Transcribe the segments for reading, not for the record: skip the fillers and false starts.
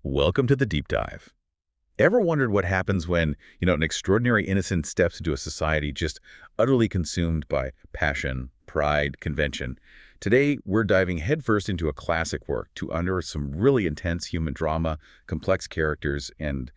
Welcome to the deep dive. Ever wondered what happens when, an extraordinary innocent steps into a society just utterly consumed by passion, pride, convention? Today, we're diving headfirst into a classic work to unearth some really intense human drama, complex characters, and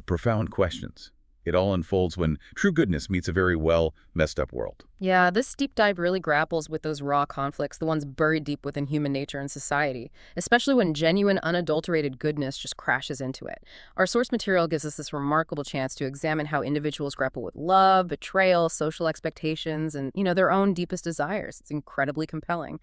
profound questions. It all unfolds when true goodness meets a very well messed up world. Yeah, this deep dive really grapples with those raw conflicts, the ones buried deep within human nature and society, especially when genuine, unadulterated goodness just crashes into it. Our source material gives us this remarkable chance to examine how individuals grapple with love, betrayal, social expectations, and, their own deepest desires. It's incredibly compelling.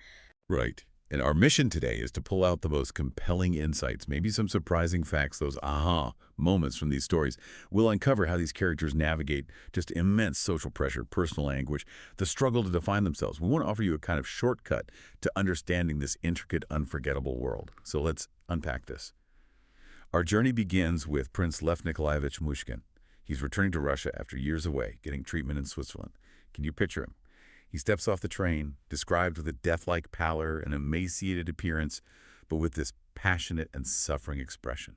Right. And our mission today is to pull out the most compelling insights, maybe some surprising facts, those aha moments from these stories. We'll uncover how these characters navigate just immense social pressure, personal anguish, the struggle to define themselves. We want to offer you a kind of shortcut to understanding this intricate, unforgettable world. So let's unpack this. Our journey begins with Prince Lev Nikolaevich Myshkin. He's returning to Russia after years away, getting treatment in Switzerland. Can you picture him? He steps off the train, described with a death-like pallor and emaciated appearance, but with this passionate and suffering expression.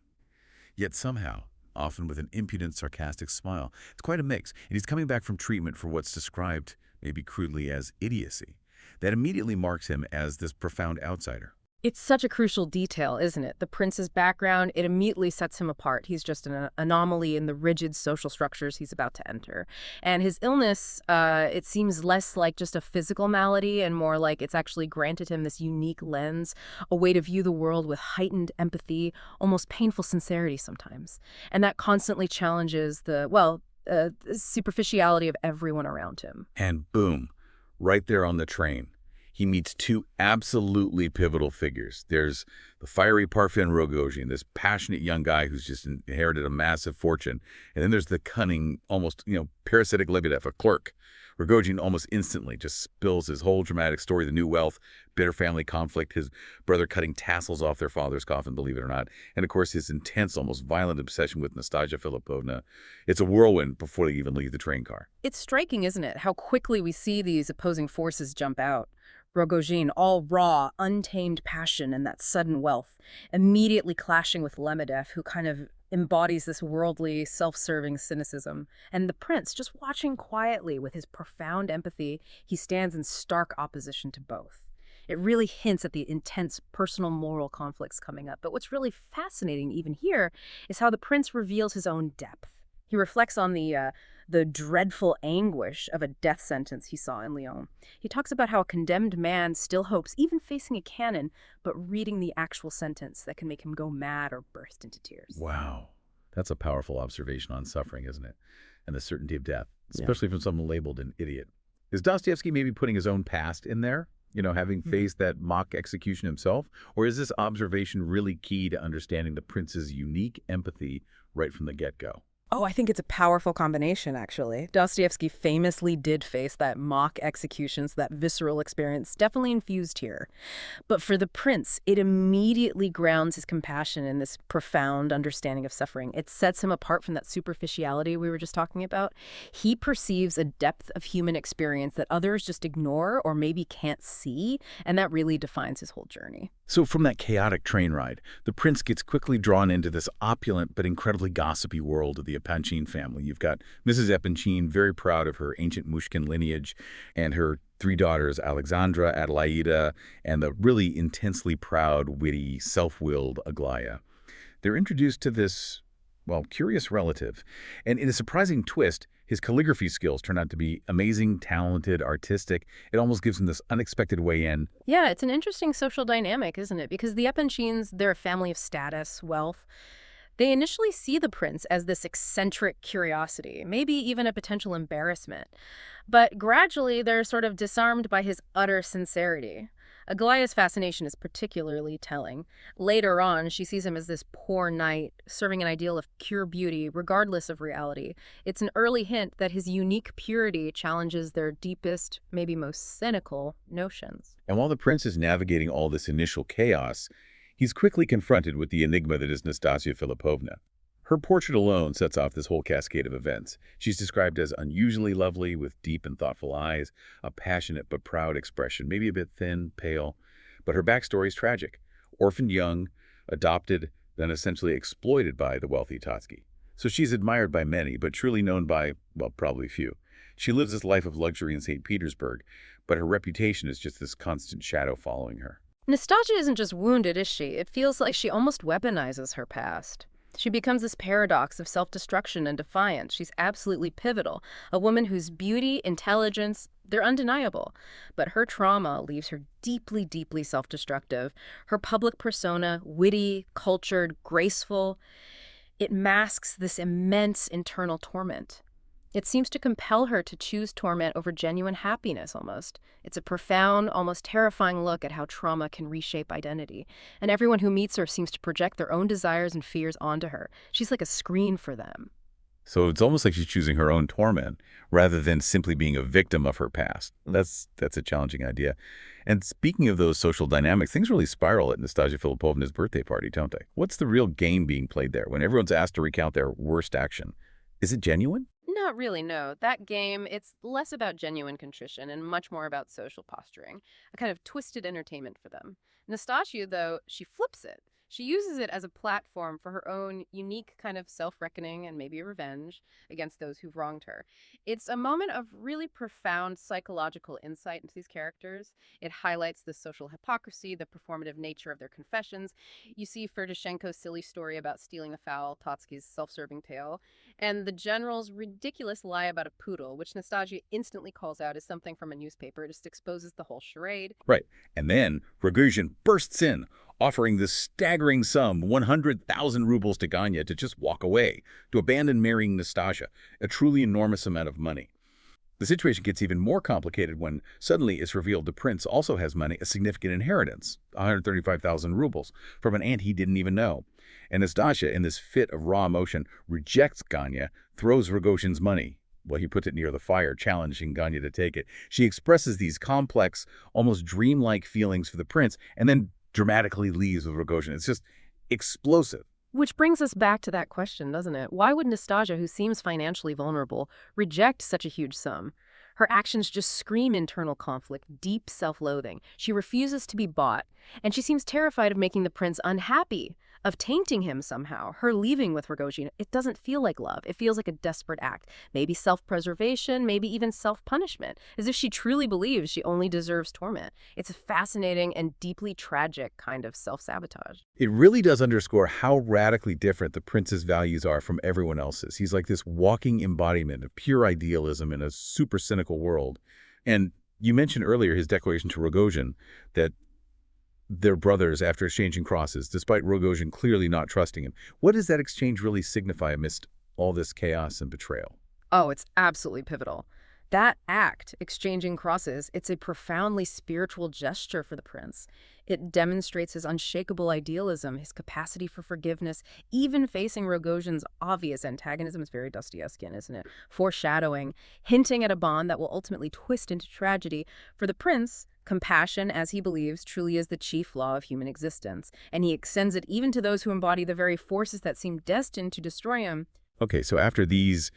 Yet somehow, often with an impudent, sarcastic smile, it's quite a mix, and he's coming back from treatment for what's described, maybe crudely, as idiocy. That immediately marks him as this profound outsider. It's such a crucial detail, isn't it? The prince's background, it immediately sets him apart. He's just an anomaly in the rigid social structures he's about to enter. And his illness, it seems less like just a physical malady and more like it's actually granted him this unique lens, a way to view the world with heightened empathy, almost painful sincerity sometimes. And that constantly challenges the superficiality of everyone around him. And boom, right there on the train, he meets two absolutely pivotal figures. There's the fiery Parfen Rogozhin, this passionate young guy who's just inherited a massive fortune. And then there's the cunning, almost, parasitic Lebedev, a clerk. Rogozhin almost instantly just spills his whole dramatic story, the new wealth, bitter family conflict, his brother cutting tassels off their father's coffin, believe it or not. And of course, his intense, almost violent obsession with Nastassya Filippovna. It's a whirlwind before they even leave the train car. It's striking, isn't it, how quickly we see these opposing forces jump out. Rogozhin, all raw, untamed passion and that sudden wealth, immediately clashing with Lebedev, who kind of embodies this worldly, self-serving cynicism. And the prince, just watching quietly with his profound empathy, he stands in stark opposition to both. It really hints at the intense personal moral conflicts coming up. But what's really fascinating even here is how the prince reveals his own depth. He reflects on the dreadful anguish of a death sentence he saw in Lyon. He talks about how a condemned man still hopes, even facing a cannon, but reading the actual sentence that can make him go mad or burst into tears. Wow. That's a powerful observation on suffering, isn't it? And the certainty of death, Yeah. especially from someone labeled an idiot. Is Dostoevsky maybe putting his own past in there? Having faced that mock execution himself? Or is this observation really key to understanding the prince's unique empathy right from the get-go? Oh, I think it's a powerful combination, actually. Dostoevsky famously did face that mock executions, that visceral experience, definitely infused here. But for the prince, it immediately grounds his compassion in this profound understanding of suffering. It sets him apart from that superficiality we were just talking about. He perceives a depth of human experience that others just ignore or maybe can't see, and that really defines his whole journey. So from that chaotic train ride, the prince gets quickly drawn into this opulent but incredibly gossipy world of the Epanchin family. You've got Mrs. Epanchin, very proud of her ancient Myshkin lineage, and her three daughters, Alexandra, Adelaida, and the really intensely proud, witty, self-willed Aglaya. They're introduced to this, curious relative. And in a surprising twist, his calligraphy skills turn out to be amazing, talented, artistic. It almost gives him this unexpected way in. Yeah, it's an interesting social dynamic, isn't it? Because the Epanchins, they're a family of status, wealth. They initially see the prince as this eccentric curiosity, maybe even a potential embarrassment. But gradually, they're sort of disarmed by his utter sincerity. Aglaya's fascination is particularly telling. Later on, she sees him as this poor knight, serving an ideal of pure beauty, regardless of reality. It's an early hint that his unique purity challenges their deepest, maybe most cynical notions. And while the prince is navigating all this initial chaos, he's quickly confronted with the enigma that is Nastassya Filippovna. Her portrait alone sets off this whole cascade of events. She's described as unusually lovely, with deep and thoughtful eyes, a passionate but proud expression, maybe a bit thin, pale. But her backstory is tragic. Orphaned young, adopted, then essentially exploited by the wealthy Totsky. So she's admired by many, but truly known by, well, probably few. She lives this life of luxury in St. Petersburg, but her reputation is just this constant shadow following her. Nastassya isn't just wounded, is she? It feels like she almost weaponizes her past. She becomes this paradox of self-destruction and defiance. She's absolutely pivotal, a woman whose beauty, intelligence, they're undeniable. But her trauma leaves her deeply, deeply self-destructive. Her public persona, witty, cultured, graceful, it masks this immense internal torment. It seems to compel her to choose torment over genuine happiness, almost. It's a profound, almost terrifying look at how trauma can reshape identity. And everyone who meets her seems to project their own desires and fears onto her. She's like a screen for them. So it's almost like she's choosing her own torment rather than simply being a victim of her past. That's a challenging idea. And speaking of those social dynamics, things really spiral at Nastassya Filippovna's birthday party, don't they? What's the real game being played there when everyone's asked to recount their worst action? Is it genuine? Not really, no. That game, it's less about genuine contrition and much more about social posturing, a kind of twisted entertainment for them. Nastassya, though, she flips it. She uses it as a platform for her own unique kind of self-reckoning and maybe revenge against those who've wronged her. It's a moment of really profound psychological insight into these characters. It highlights the social hypocrisy, the performative nature of their confessions. You see Ferdishenko's silly story about stealing a fowl, Totsky's self-serving tale, and the general's ridiculous lie about a poodle, which Nastassya instantly calls out as something from a newspaper. It just exposes the whole charade. Right. And then Rogozhin bursts in, offering this staggering sum, 100,000 rubles to Ganya to just walk away, to abandon marrying Nastassya, a truly enormous amount of money. The situation gets even more complicated when suddenly it's revealed the prince also has money, a significant inheritance, 135,000 rubles, from an aunt he didn't even know. And Nastassya, in this fit of raw emotion, rejects Ganya, throws Rogozhin's money. Well, he puts it near the fire, challenging Ganya to take it. She expresses these complex, almost dreamlike feelings for the prince, and then dramatically leaves with Rogozhin. It's just explosive. Which brings us back to that question, doesn't it? Why would Nastassya, who seems financially vulnerable, reject such a huge sum? Her actions just scream internal conflict, deep self-loathing. She refuses to be bought, and she seems terrified of making the prince unhappy, of tainting him somehow. Her leaving with Rogozhin, it doesn't feel like love. It feels like a desperate act. Maybe self-preservation, maybe even self-punishment, as if she truly believes she only deserves torment. It's a fascinating and deeply tragic kind of self-sabotage. It really does underscore how radically different the prince's values are from everyone else's. He's like this walking embodiment of pure idealism in a super cynical world. And you mentioned earlier his declaration to Rogozhin that they're brothers after exchanging crosses, despite Rogozhin clearly not trusting him. What does that exchange really signify amidst all this chaos and betrayal? Oh, it's absolutely pivotal. That act, exchanging crosses, it's a profoundly spiritual gesture for the prince. It demonstrates his unshakable idealism, his capacity for forgiveness, even facing Rogozhin's obvious antagonism. Is very Dostoyevskian, isn't it? Foreshadowing, hinting at a bond that will ultimately twist into tragedy. For the prince, compassion, as he believes, truly is the chief law of human existence, and he extends it even to those who embody the very forces that seem destined to destroy him. Okay, so after these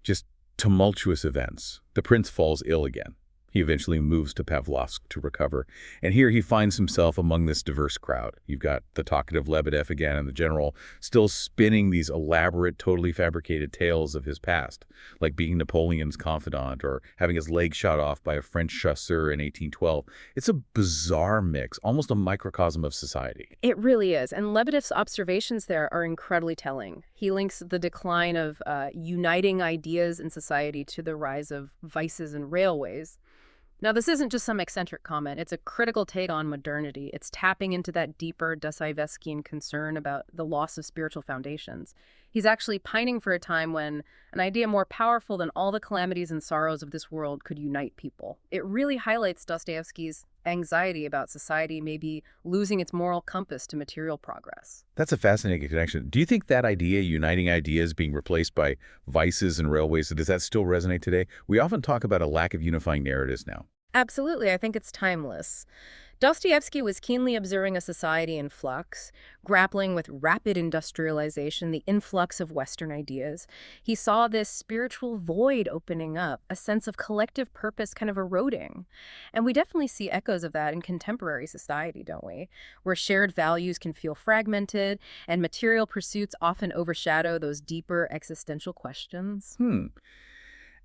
just tumultuous events, the prince falls ill again. He eventually moves to Pavlovsk to recover, and here he finds himself among this diverse crowd. You've got the talkative Lebedev again and the general still spinning these elaborate, totally fabricated tales of his past, like being Napoleon's confidant or having his leg shot off by a French chasseur in 1812. It's a bizarre mix, almost a microcosm of society. It really is, and Lebedev's observations there are incredibly telling. He links the decline of uniting ideas in society to the rise of vices and railways. Now, this isn't just some eccentric comment. It's a critical take on modernity. It's tapping into that deeper Dostoyevskian concern about the loss of spiritual foundations. He's actually pining for a time when an idea more powerful than all the calamities and sorrows of this world could unite people. It really highlights Dostoyevsky's anxiety about society maybe losing its moral compass to material progress. That's a fascinating connection. Do you think that idea, uniting ideas, being replaced by vices and railways, does that still resonate today? We often talk about a lack of unifying narratives now. Absolutely, I think it's timeless. Dostoevsky was keenly observing a society in flux, grappling with rapid industrialization, the influx of Western ideas. He saw this spiritual void opening up, a sense of collective purpose kind of eroding. And we definitely see echoes of that in contemporary society, don't we? Where shared values can feel fragmented and material pursuits often overshadow those deeper existential questions.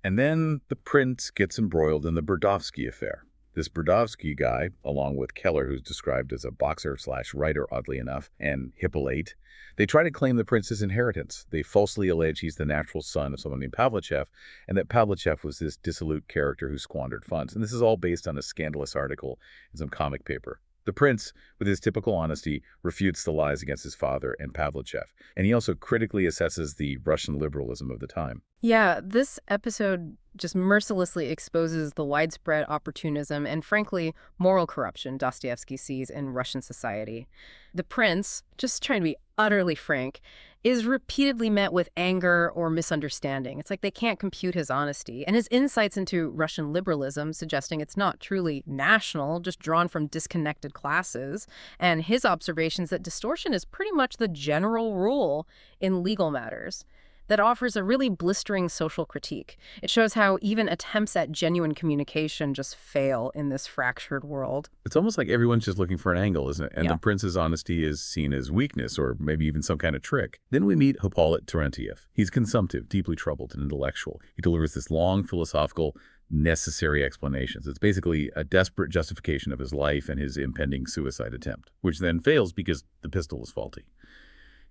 And then the prince gets embroiled in the Burdovsky affair. This Burdovsky guy, along with Keller, who's described as a boxer/writer, oddly enough, and Hippolyte, they try to claim the prince's inheritance. They falsely allege he's the natural son of someone named Pavlichev, and that Pavlichev was this dissolute character who squandered funds. And this is all based on a scandalous article in some comic paper. The prince, with his typical honesty, refutes the lies against his father and Pavlichev, and he also critically assesses the Russian liberalism of the time. Yeah, this episode just mercilessly exposes the widespread opportunism and, frankly, moral corruption Dostoevsky sees in Russian society. The prince, just trying to be utterly frank, is repeatedly met with anger or misunderstanding. It's like they can't compute his honesty. And his insights into Russian liberalism, suggesting it's not truly national, just drawn from disconnected classes, and his observations that distortion is pretty much the general rule in legal matters, that offers a really blistering social critique. It shows how even attempts at genuine communication just fail in this fractured world. It's almost like everyone's just looking for an angle, isn't it? And Yeah. the prince's honesty is seen as weakness or maybe even some kind of trick. Then we meet Hippolyte Terentiev. He's consumptive, deeply troubled, and intellectual. He delivers this long, philosophical, necessary explanations. It's basically a desperate justification of his life and his impending suicide attempt, which then fails because the pistol is faulty.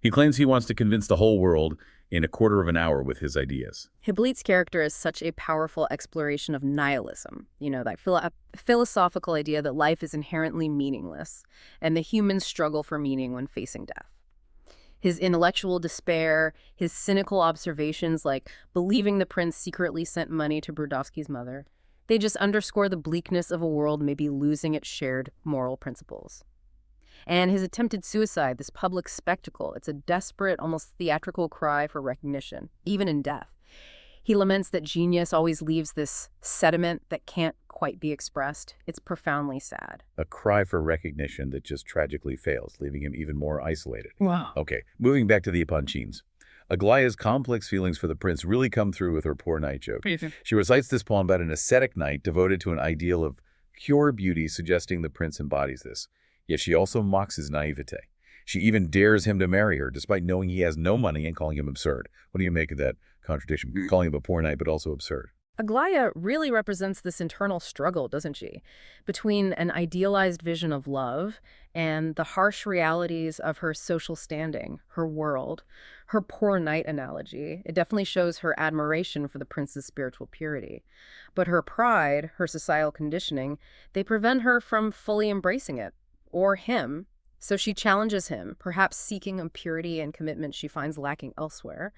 He claims he wants to convince the whole world in a quarter of an hour with his ideas. Hippolyte's character is such a powerful exploration of nihilism, that philosophical idea that life is inherently meaningless and the human struggle for meaning when facing death. His intellectual despair, his cynical observations like believing the prince secretly sent money to Burdovsky's mother, they just underscore the bleakness of a world maybe losing its shared moral principles. And his attempted suicide, this public spectacle, it's a desperate, almost theatrical cry for recognition, even in death. He laments that genius always leaves this sediment that can't quite be expressed. It's profoundly sad. A cry for recognition that just tragically fails, leaving him even more isolated. Wow. Okay, moving back to the Epanchins. Aglaya's complex feelings for the prince really come through with her poor night joke. She recites this poem about an ascetic knight devoted to an ideal of pure beauty, suggesting the prince embodies this. Yet she also mocks his naivete. She even dares him to marry her, despite knowing he has no money and calling him absurd. What do you make of that contradiction? Calling him a poor knight, but also absurd. Aglaya really represents this internal struggle, doesn't she? Between an idealized vision of love and the harsh realities of her social standing, her world, her poor knight analogy. It definitely shows her admiration for the prince's spiritual purity. But her pride, her societal conditioning, they prevent her from fully embracing it, or him. So she challenges him, perhaps seeking a purity and commitment she finds lacking elsewhere.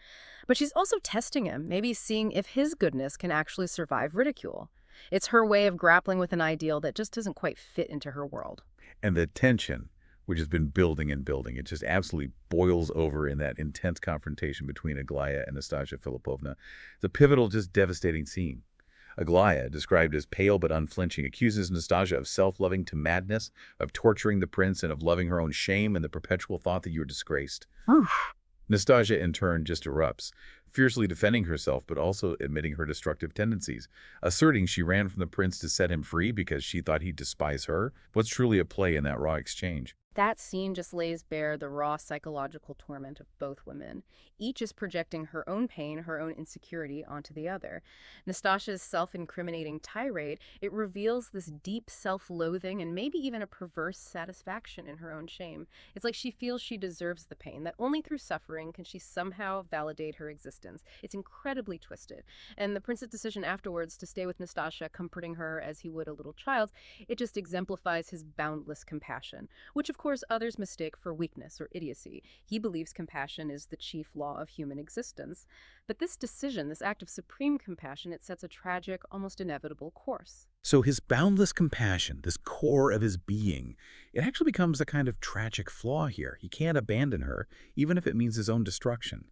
But she's also testing him, maybe seeing if his goodness can actually survive ridicule. It's her way of grappling with an ideal that just doesn't quite fit into her world. And the tension, which has been building and building, it just absolutely boils over in that intense confrontation between Aglaya and Nastassya Filippovna. It's a pivotal, just devastating scene. Aglaya, described as pale but unflinching, accuses Nastassya of self-loving to madness, of torturing the prince, and of loving her own shame and the perpetual thought that you're disgraced. Nastassya, in turn, just erupts, fiercely defending herself but also admitting her destructive tendencies, asserting she ran from the prince to set him free because she thought he'd despise her. What's truly at play in that raw exchange? That scene just lays bare the raw psychological torment of both women. Each is projecting her own pain, her own insecurity onto the other. Nastasya's self-incriminating tirade, it reveals this deep self-loathing and maybe even a perverse satisfaction in her own shame. It's like she feels she deserves the pain, that only through suffering can she somehow validate her existence. It's incredibly twisted. And the prince's decision afterwards to stay with Nastassya, comforting her as he would a little child, it just exemplifies his boundless compassion, which of course others mistake for weakness or idiocy. He believes compassion is the chief law of human existence. But this decision, this act of supreme compassion, it sets a tragic, almost inevitable course. So his boundless compassion, this core of his being, it actually becomes a kind of tragic flaw here. He can't abandon her, even if it means his own destruction.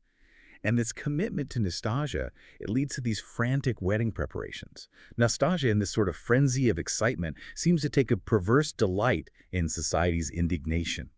And this commitment to Nastassya, it leads to these frantic wedding preparations. Nastassya, in this sort of frenzy of excitement, seems to take a perverse delight in society's indignation,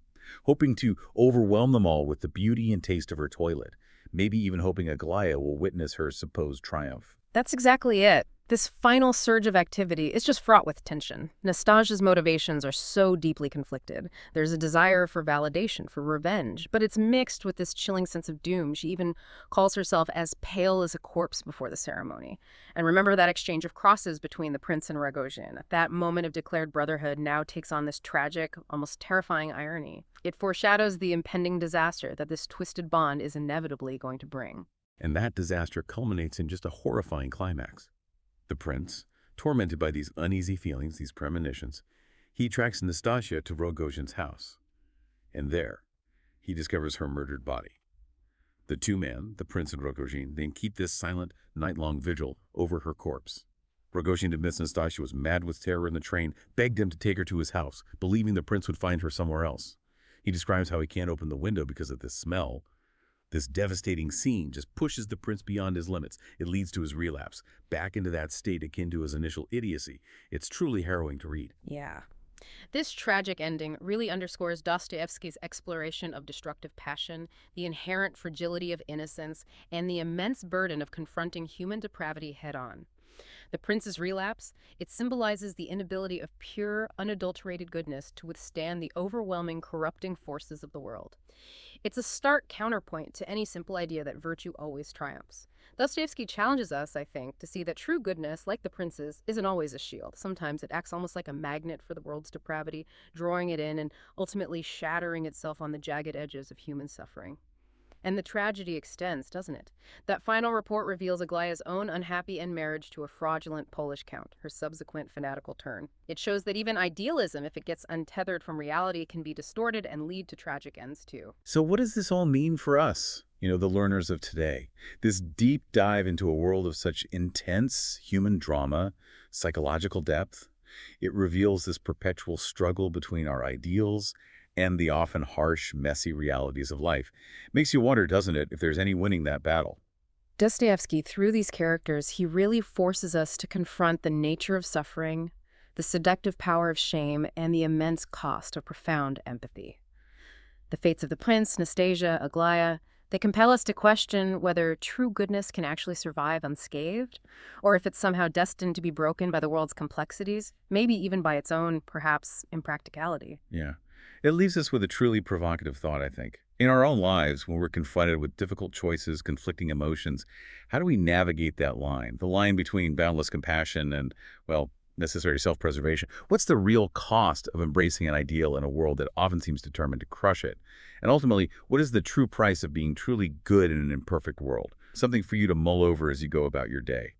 hoping to overwhelm them all with the beauty and taste of her toilet, maybe even hoping Aglaya will witness her supposed triumph. That's exactly it. This final surge of activity is just fraught with tension. Nastasya's motivations are so deeply conflicted. There's a desire for validation, for revenge, but it's mixed with this chilling sense of doom. She even calls herself as pale as a corpse before the ceremony. And remember that exchange of crosses between the prince and Rogozhin. That moment of declared brotherhood now takes on this tragic, almost terrifying irony. It foreshadows the impending disaster that this twisted bond is inevitably going to bring. And that disaster culminates in just a horrifying climax. The prince, tormented by these uneasy feelings, these premonitions, he tracks Nastassya to Rogozhin's house. And there, he discovers her murdered body. The two men, the prince and Rogozhin, then keep this silent, night-long vigil over her corpse. Rogozhin admits Nastassya was mad with terror in the train, begged him to take her to his house, believing the prince would find her somewhere else. He describes how he can't open the window because of this smell. This devastating scene just pushes the prince beyond his limits. It leads to his relapse, back into that state akin to his initial idiocy. It's truly harrowing to read. Yeah. This tragic ending really underscores Dostoyevsky's exploration of destructive passion, the inherent fragility of innocence, and the immense burden of confronting human depravity head-on. The prince's relapse, it symbolizes the inability of pure, unadulterated goodness to withstand the overwhelming, corrupting forces of the world. It's a stark counterpoint to any simple idea that virtue always triumphs. Dostoevsky challenges us, I think, to see that true goodness, like the prince's, isn't always a shield. Sometimes it acts almost like a magnet for the world's depravity, drawing it in and ultimately shattering itself on the jagged edges of human suffering. And the tragedy extends, doesn't it? That final report reveals Aglaya's own unhappy end marriage to a fraudulent Polish count, her subsequent fanatical turn. It shows that even idealism, if it gets untethered from reality, can be distorted and lead to tragic ends too. So what does this all mean for us, the learners of today? This deep dive into a world of such intense human drama, psychological depth, it reveals this perpetual struggle between our ideals and the often harsh, messy realities of life. Makes you wonder, doesn't it, if there's any winning that battle? Dostoevsky, through these characters, he really forces us to confront the nature of suffering, the seductive power of shame, and the immense cost of profound empathy. The fates of the prince, Nastassya, Aglaya, they compel us to question whether true goodness can actually survive unscathed, or if it's somehow destined to be broken by the world's complexities, maybe even by its own, perhaps, impracticality. Yeah. It leaves us with a truly provocative thought, I think. In our own lives, when we're confronted with difficult choices, conflicting emotions, how do we navigate that line? The line between boundless compassion and, well, necessary self-preservation. What's the real cost of embracing an ideal in a world that often seems determined to crush it? And ultimately, what is the true price of being truly good in an imperfect world? Something for you to mull over as you go about your day.